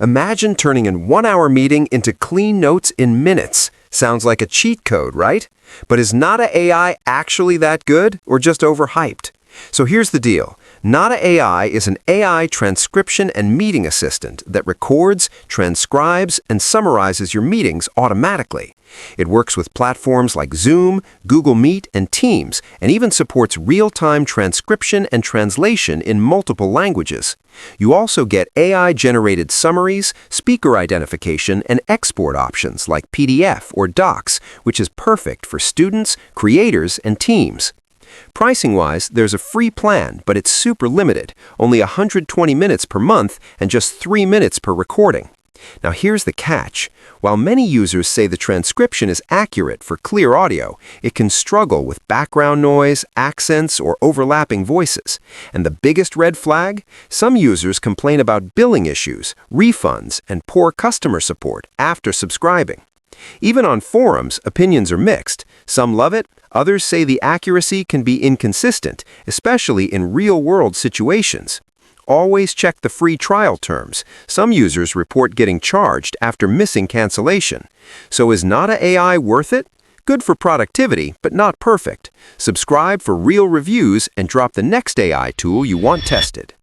Imagine turning a 1-hour meeting into clean notes in minutes. Sounds like a cheat code, right? But is Notta AI actually that good, or just overhyped? So here's the deal. Notta AI is an AI transcription and meeting assistant that records, transcribes, and summarizes your meetings automatically. It works with platforms like Zoom, Google Meet, and Teams, and even supports real-time transcription and translation in multiple languages. You also get AI-generated summaries, speaker identification, and export options like PDF or Docs, which is perfect for students, creators, and teams. Pricing-wise, there's a free plan, but it's super limited, only 120 minutes per month and just 3 minutes per recording. Now here's the catch. While many users say the transcription is accurate for clear audio, it can struggle with background noise, accents, or overlapping voices. And the biggest red flag? Some users complain about billing issues, refunds, and poor customer support after subscribing. Even on forums, opinions are mixed. Some love it, others say the accuracy can be inconsistent, especially in real-world situations. Always check the free trial terms. Some users report getting charged after missing cancellation. So is Notta AI worth it? Good for productivity, but not perfect. Subscribe for real reviews and drop the next AI tool you want tested.